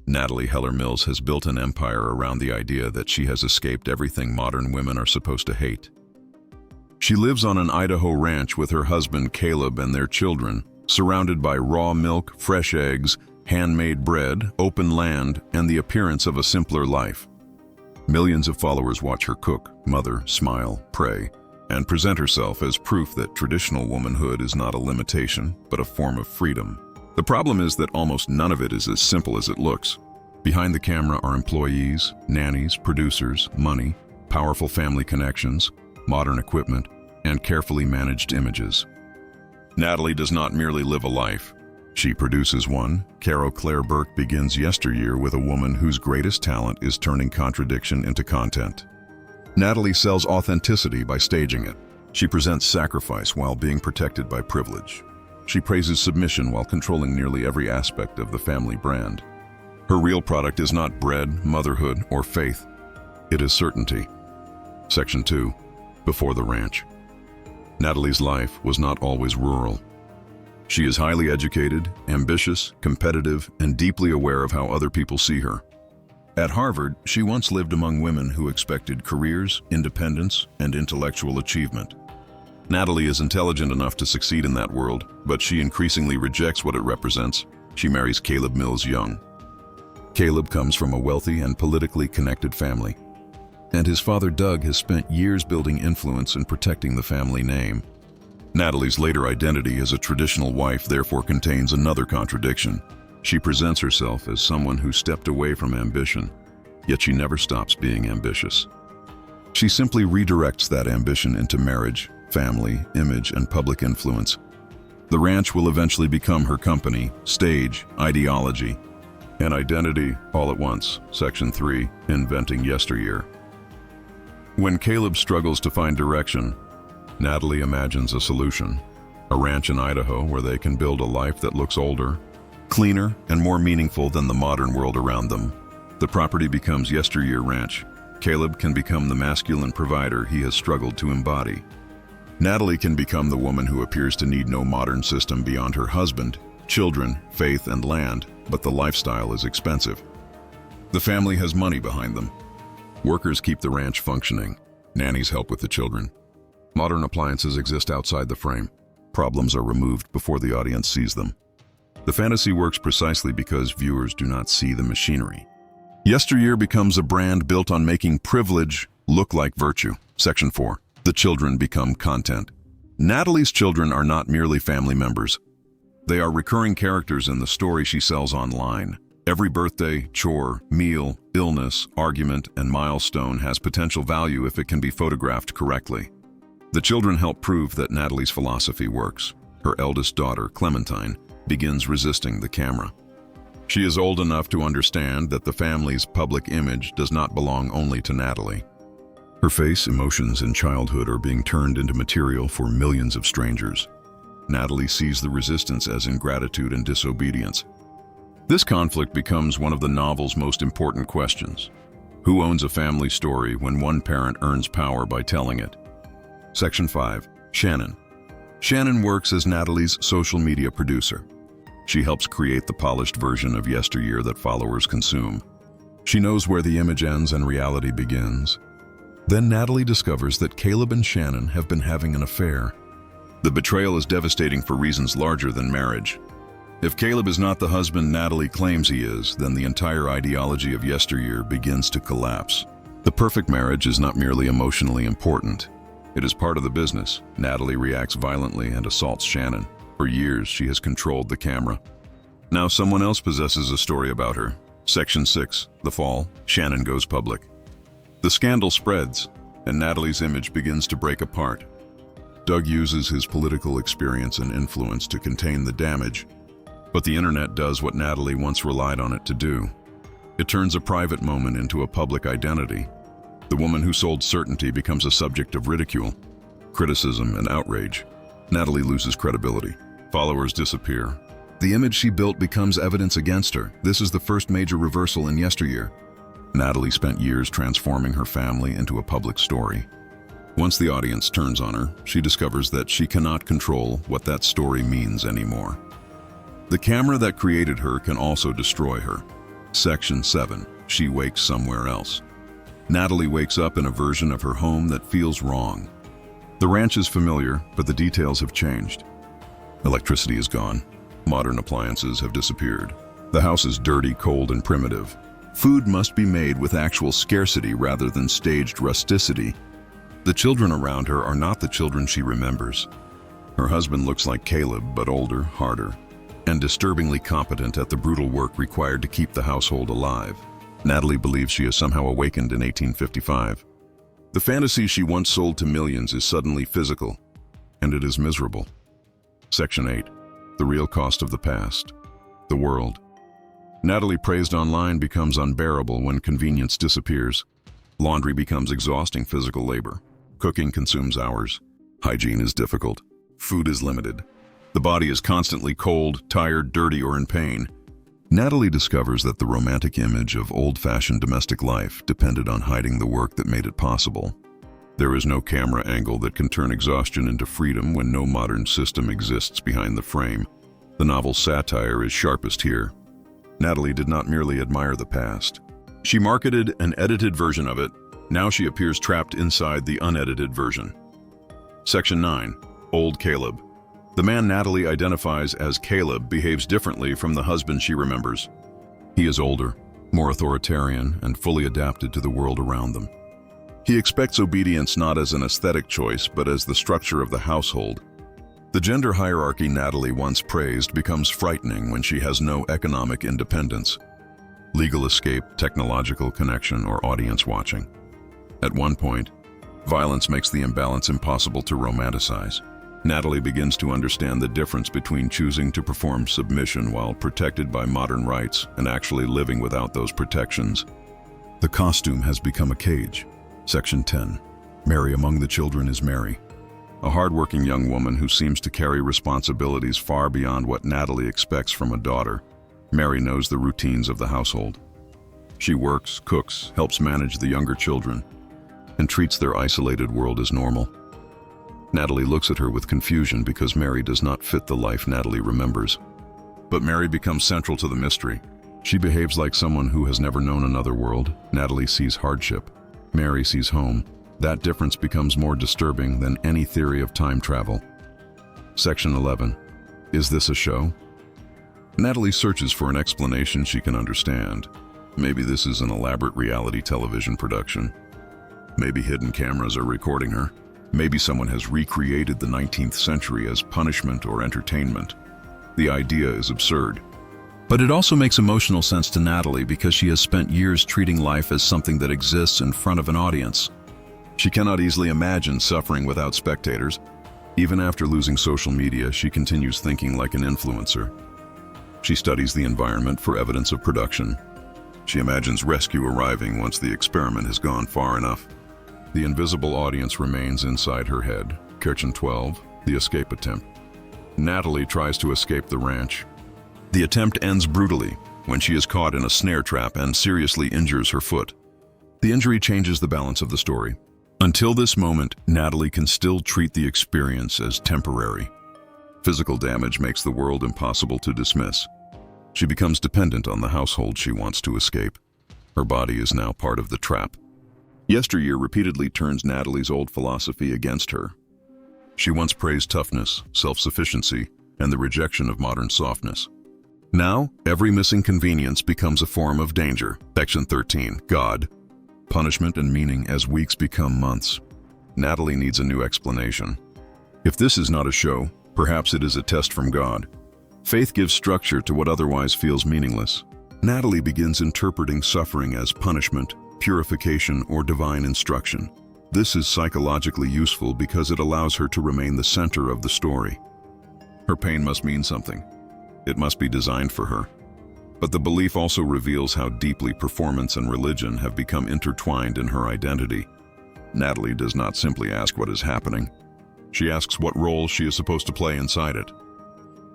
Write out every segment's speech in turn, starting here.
Natalie Heller Mills has built an empire around the idea that she has escaped everything modern women are supposed to hate. She lives on an Idaho ranch with her husband Caleb and their children, surrounded by raw milk, fresh eggs, handmade bread, open land, and the appearance of a simpler life. Millions of followers watch her cook, mother, smile, pray, and present herself as proof that traditional womanhood is not a limitation, but a form of freedom. The problem is that almost none of it is as simple as it looks. Behind the camera are employees, nannies, producers, money, powerful family connections, modern equipment, and carefully managed images. Natalie does not merely live a life. She produces one. Caro Burke begins Yesteryear with a woman whose greatest talent is turning contradiction into content. Natalie sells authenticity by staging it. She presents sacrifice while being protected by privilege. She praises submission while controlling nearly every aspect of the family brand. Her real product is not bread, motherhood, or faith. It is certainty. Section 2. Before the ranch. Natalie's life was not always rural. She is highly educated, ambitious, competitive, and deeply aware of how other people see her. At Harvard, she once lived among women who expected careers, independence, and intellectual achievement. Natalie is intelligent enough to succeed in that world, but she increasingly rejects what it represents. She marries Caleb Mills young. Caleb comes from a wealthy and politically connected family, and his father Doug has spent years building influence and protecting the family name. Natalie's later identity as a traditional wife therefore contains another contradiction. She presents herself as someone who stepped away from ambition, yet she never stops being ambitious. She simply redirects that ambition into marriage, family, image, and public influence. The ranch will eventually become her company, stage, ideology, and identity all at once. Section 3. Inventing Yesteryear. When Caleb struggles to find direction, Natalie imagines a solution. A ranch in Idaho where they can build a life that looks older, cleaner, and more meaningful than the modern world around them. The property becomes Yesteryear Ranch. Caleb can become the masculine provider he has struggled to embody. Natalie can become the woman who appears to need no modern system beyond her husband, children, faith, and land, but the lifestyle is expensive. The family has money behind them. Workers keep the ranch functioning. Nannies help with the children. Modern appliances exist outside the frame. Problems are removed before the audience sees them. The fantasy works precisely because viewers do not see the machinery. Yesteryear becomes a brand built on making privilege look like virtue. Section 4. The children become content. Natalie's children are not merely family members. They are recurring characters in the story she sells online. Every birthday, chore, meal, illness, argument, and milestone has potential value if it can be photographed correctly. The children help prove that Natalie's philosophy works. Her eldest daughter, Clementine, begins resisting the camera. She is old enough to understand that the family's public image does not belong only to Natalie. Her face, emotions, and childhood are being turned into material for millions of strangers. Natalie sees the resistance as ingratitude and disobedience. This conflict becomes one of the novel's most important questions. Who owns a family story when one parent earns power by telling it? Section 5. Shannon. Shannon works as Natalie's social media producer. She helps create the polished version of Yesteryear that followers consume. She knows where the image ends and reality begins. Then Natalie discovers that Caleb and Shannon have been having an affair. The betrayal is devastating for reasons larger than marriage. If Caleb is not the husband Natalie claims he is, then the entire ideology of Yesteryear begins to collapse. The perfect marriage is not merely emotionally important. It is part of the business. Natalie reacts violently and assaults Shannon. For years, she has controlled the camera. Now someone else possesses a story about her. Section 6. The fall. Shannon goes public. The scandal spreads, and Natalie's image begins to break apart. Doug uses his political experience and influence to contain the damage, but the internet does what Natalie once relied on it to do. It turns a private moment into a public identity. The woman who sold certainty becomes a subject of ridicule, criticism, and outrage. Natalie loses credibility. Followers disappear. The image she built becomes evidence against her. This is the first major reversal in Yesteryear. Natalie spent years transforming her family into a public story. Once the audience turns on her, she discovers that she cannot control what that story means anymore. The camera that created her can also destroy her. Section 7. She wakes somewhere else. Natalie wakes up in a version of her home that feels wrong. The ranch is familiar, but the details have changed. Electricity is gone. Modern appliances have disappeared. The house is dirty, cold, and primitive. Food must be made with actual scarcity rather than staged rusticity. The children around her are not the children she remembers. Her husband looks like Caleb, but older, harder, and disturbingly competent at the brutal work required to keep the household alive. Natalie believes she has somehow awakened in 1855. The fantasy she once sold to millions is suddenly physical, and it is miserable. Section 8. The real cost of the past. The world. Natalie praised online becomes unbearable when convenience disappears. Laundry becomes exhausting physical labor. Cooking consumes hours. Hygiene is difficult. Food is limited. The body is constantly cold, tired, dirty, or in pain. Natalie discovers that the romantic image of old-fashioned domestic life depended on hiding the work that made it possible. There is no camera angle that can turn exhaustion into freedom when no modern system exists behind the frame. The novel's satire is sharpest here. Natalie did not merely admire the past. She marketed an edited version of it. Now she appears trapped inside the unedited version. Section 9. Old Caleb. The man Natalie identifies as Caleb behaves differently from the husband she remembers. He is older, more authoritarian, and fully adapted to the world around them. He expects obedience not as an aesthetic choice, but as the structure of the household. The gender hierarchy Natalie once praised becomes frightening when she has no economic independence. Legal escape, technological connection, or audience watching. At one point, violence makes the imbalance impossible to romanticize. Natalie begins to understand the difference between choosing to perform submission while protected by modern rights and actually living without those protections. The costume has become a cage. Section 10. Mary among the children is Mary, a hardworking young woman who seems to carry responsibilities far beyond what Natalie expects from a daughter. Mary knows the routines of the household. She works, cooks, helps manage the younger children, and treats their isolated world as normal. Natalie looks at her with confusion because Mary does not fit the life Natalie remembers. But Mary becomes central to the mystery. She behaves like someone who has never known another world. Natalie sees hardship. Mary sees home. That difference becomes more disturbing than any theory of time travel. Section 11. Is this a show? Natalie searches for an explanation she can understand. Maybe this is an elaborate reality television production. Maybe hidden cameras are recording her. Maybe someone has recreated the 19th century as punishment or entertainment. The idea is absurd. But it also makes emotional sense to Natalie because she has spent years treating life as something that exists in front of an audience. She cannot easily imagine suffering without spectators. Even after losing social media, she continues thinking like an influencer. She studies the environment for evidence of production. She imagines rescue arriving once the experiment has gone far enough. The invisible audience remains inside her head. Kitchen 12, the escape attempt. Natalie tries to escape the ranch. The attempt ends brutally when she is caught in a snare trap and seriously injures her foot. The injury changes the balance of the story. Until this moment, Natalie can still treat the experience as temporary. Physical damage makes the world impossible to dismiss. She becomes dependent on the household she wants to escape. Her body is now part of the trap. Yesteryear repeatedly turns Natalie's old philosophy against her. She once praised toughness, self-sufficiency, and the rejection of modern softness. Now, every missing convenience becomes a form of danger. Section 13. God. Punishment and meaning as weeks become months. Natalie needs a new explanation. If this is not a show, perhaps it is a test from God. Faith gives structure to what otherwise feels meaningless. Natalie begins interpreting suffering as punishment, purification, or divine instruction. This is psychologically useful because it allows her to remain the center of the story. Her pain must mean something. It must be designed for her. But the belief also reveals how deeply performance and religion have become intertwined in her identity. Natalie does not simply ask what is happening. She asks what role she is supposed to play inside it.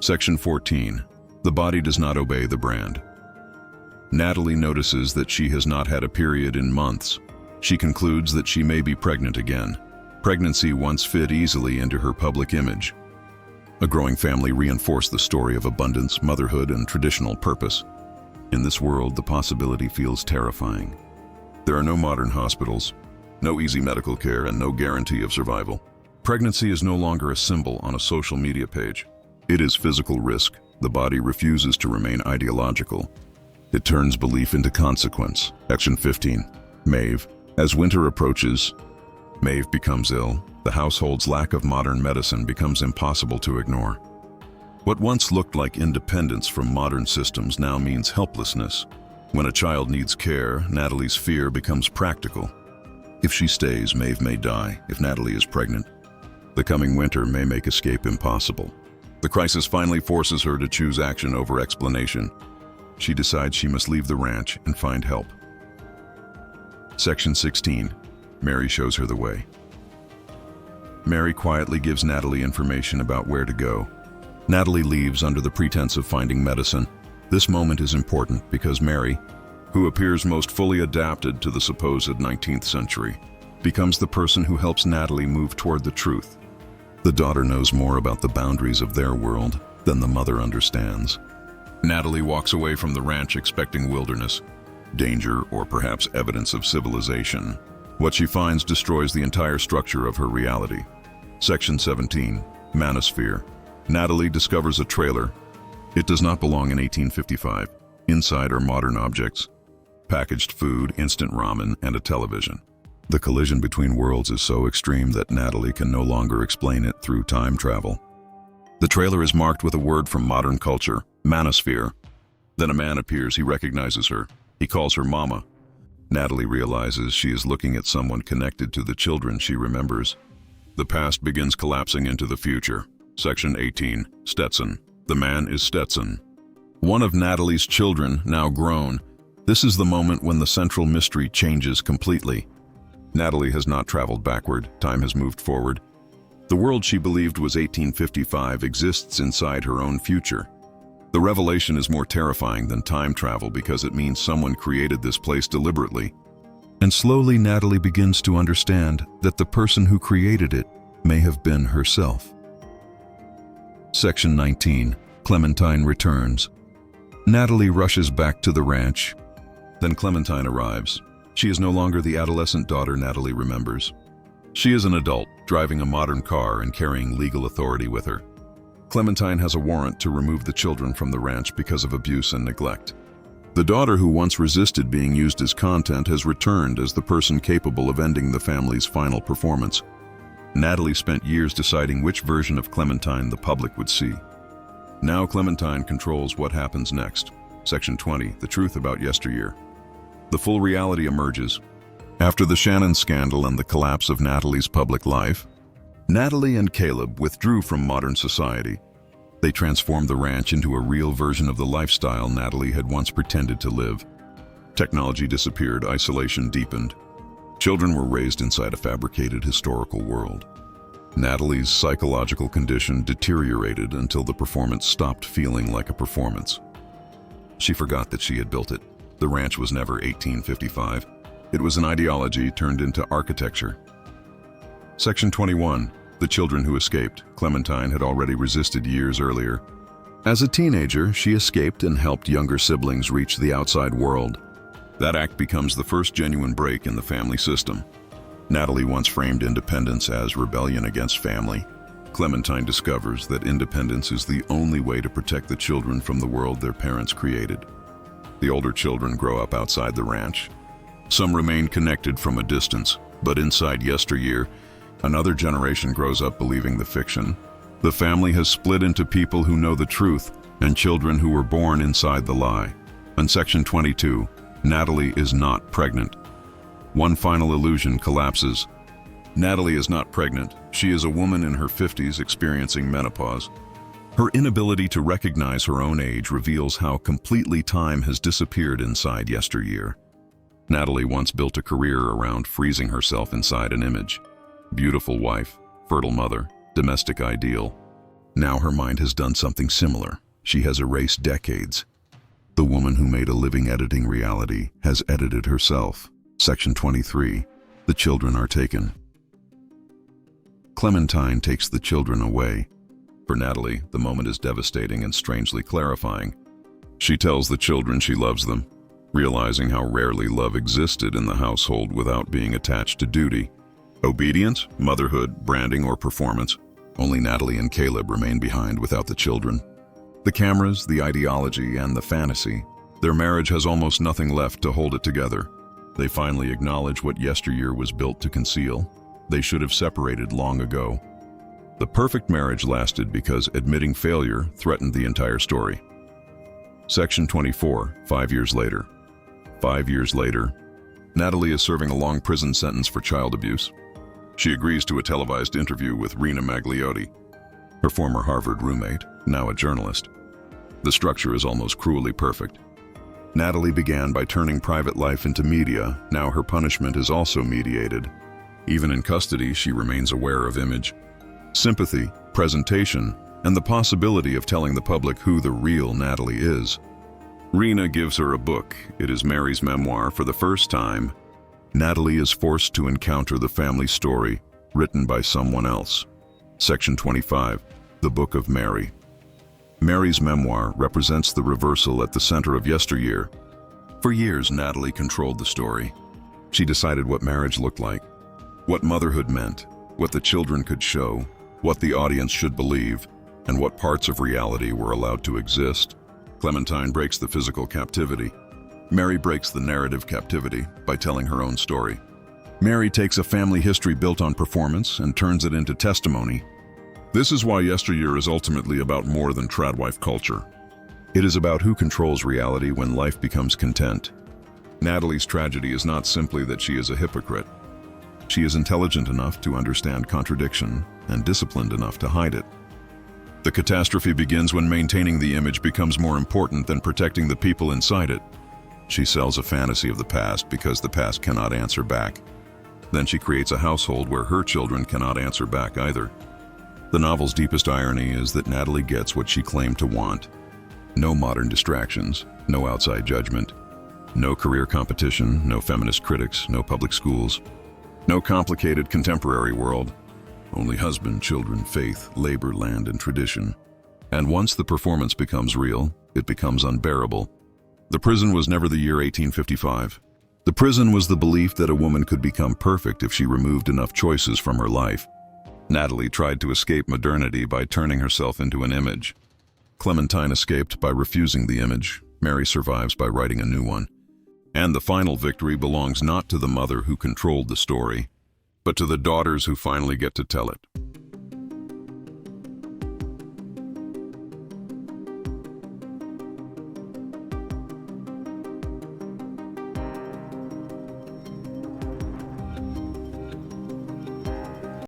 Section 14. The body does not obey the brand. Natalie notices that she has not had a period in months. She concludes that she may be pregnant again. Pregnancy once fit easily into her public image. A growing family reinforced the story of abundance, motherhood, and traditional purpose. In this world, the possibility feels terrifying. There are no modern hospitals, no easy medical care, and no guarantee of survival. Pregnancy is no longer a symbol on a social media page. It is physical risk. The body refuses to remain ideological. It turns belief into consequence. Section 15. Maeve. As winter approaches, Maeve becomes ill. The household's lack of modern medicine becomes impossible to ignore. What once looked like independence from modern systems now means helplessness. When a child needs care, Natalie's fear becomes practical. If she stays, Maeve may die. If Natalie is pregnant, the coming winter may make escape impossible. The crisis finally forces her to choose action over explanation. She decides she must leave the ranch and find help. Section 16. Mary shows her the way. Mary quietly gives Natalie information about where to go. Natalie leaves under the pretense of finding medicine. This moment is important because Mary, who appears most fully adapted to the supposed 19th century, becomes the person who helps Natalie move toward the truth. The daughter knows more about the boundaries of their world than the mother understands. Natalie walks away from the ranch expecting wilderness, danger, or perhaps evidence of civilization. What she finds destroys the entire structure of her reality. Section 17. Manosphere. Natalie discovers a trailer. It does not belong in 1855. Inside are modern objects, packaged food, instant ramen, and a television. The collision between worlds is so extreme that Natalie can no longer explain it through time travel. The trailer is marked with a word from modern culture, Manosphere. Then a man appears. He recognizes her. He calls her Mama. Natalie realizes she is looking at someone connected to the children she remembers. The past begins collapsing into the future. Section 18. Stetson. The man is Stetson, one of Natalie's children, now grown. This is the moment when the central mystery changes completely. Natalie has not traveled backward. Time has moved forward. The world she believed was 1855 exists inside her own future. The revelation is more terrifying than time travel because it means someone created this place deliberately. And slowly Natalie begins to understand that the person who created it may have been herself. Section 19. Clementine returns. Natalie rushes back to the ranch. Then Clementine arrives. She is no longer the adolescent daughter Natalie remembers. She is an adult, driving a modern car and carrying legal authority with her. Clementine has a warrant to remove the children from the ranch because of abuse and neglect. The daughter who once resisted being used as content has returned as the person capable of ending the family's final performance. Natalie spent years deciding which version of Clementine the public would see. Now Clementine controls what happens next. Section 20. The truth about yesteryear. The full reality emerges. After the Shannon scandal and the collapse of Natalie's public life, Natalie and Caleb withdrew from modern society. They transformed the ranch into a real version of the lifestyle Natalie had once pretended to live. Technology disappeared, isolation deepened. Children were raised inside a fabricated historical world. Natalie's psychological condition deteriorated until the performance stopped feeling like a performance. She forgot that she had built it. The ranch was never 1855. It was an ideology turned into architecture. Section 21. The children who escaped. Clementine had already resisted years earlier. As a teenager, she escaped and helped younger siblings reach the outside world. That act becomes the first genuine break in the family system. Natalie once framed independence as rebellion against family. Clementine discovers that independence is the only way to protect the children from the world their parents created. The older children grow up outside the ranch. Some remain connected from a distance, but inside yesteryear, another generation grows up believing the fiction. The family has split into people who know the truth and children who were born inside the lie. On Section 22, Natalie is not pregnant. One final illusion collapses. Natalie is not pregnant. She is a woman in her 50s experiencing menopause. Her inability to recognize her own age reveals how completely time has disappeared inside yesteryear. Natalie once built a career around freezing herself inside an image. Beautiful wife, fertile mother, domestic ideal. Now her mind has done something similar. She has erased decades. The woman who made a living editing reality has edited herself. Section 23. The children are taken. Clementine takes the children away. For Natalie, the moment is devastating and strangely clarifying. She tells the children she loves them, realizing how rarely love existed in the household without being attached to duty. Obedience, motherhood, branding, or performance. Only Natalie and Caleb remain behind without the children. The cameras, the ideology, and the fantasy. Their marriage has almost nothing left to hold it together. They finally acknowledge what Yesteryear was built to conceal. They should have separated long ago. The perfect marriage lasted because admitting failure threatened the entire story. Section 24, 5 years later. 5 years later, Natalie is serving a long prison sentence for child abuse. She agrees to a televised interview with Rena Magliotti, her former Harvard roommate, now a journalist. The structure is almost cruelly perfect. Natalie began by turning private life into media. Now her punishment is also mediated. Even in custody, she remains aware of image, sympathy, presentation, and the possibility of telling the public who the real Natalie is. Rena gives her a book. It is Mary's memoir. For the first time, Natalie is forced to encounter the family story written by someone else. Section 25, The Book of Mary. Mary's memoir represents the reversal at the center of Yesteryear. For years, Natalie controlled the story. She decided what marriage looked like, what motherhood meant, what the children could show, what the audience should believe, and what parts of reality were allowed to exist. Clementine breaks the physical captivity. Mary breaks the narrative captivity by telling her own story. Mary takes a family history built on performance and turns it into testimony. This is why Yesteryear is ultimately about more than tradwife culture. It is about who controls reality when life becomes content. Natalie's tragedy is not simply that she is a hypocrite. She is intelligent enough to understand contradiction and disciplined enough to hide it. The catastrophe begins when maintaining the image becomes more important than protecting the people inside it. She sells a fantasy of the past because the past cannot answer back. Then she creates a household where her children cannot answer back either. The novel's deepest irony is that Natalie gets what she claimed to want. No modern distractions, no outside judgment, no career competition, no feminist critics, no public schools, no complicated contemporary world. Only husband, children, faith, labor, land, and tradition. And once the performance becomes real, it becomes unbearable. The prison was never the year 1855. The prison was the belief that a woman could become perfect if she removed enough choices from her life. Natalie tried to escape modernity by turning herself into an image. Clementine escaped by refusing the image. Mary survives by writing a new one. And the final victory belongs not to the mother who controlled the story, but to the daughters who finally get to tell it.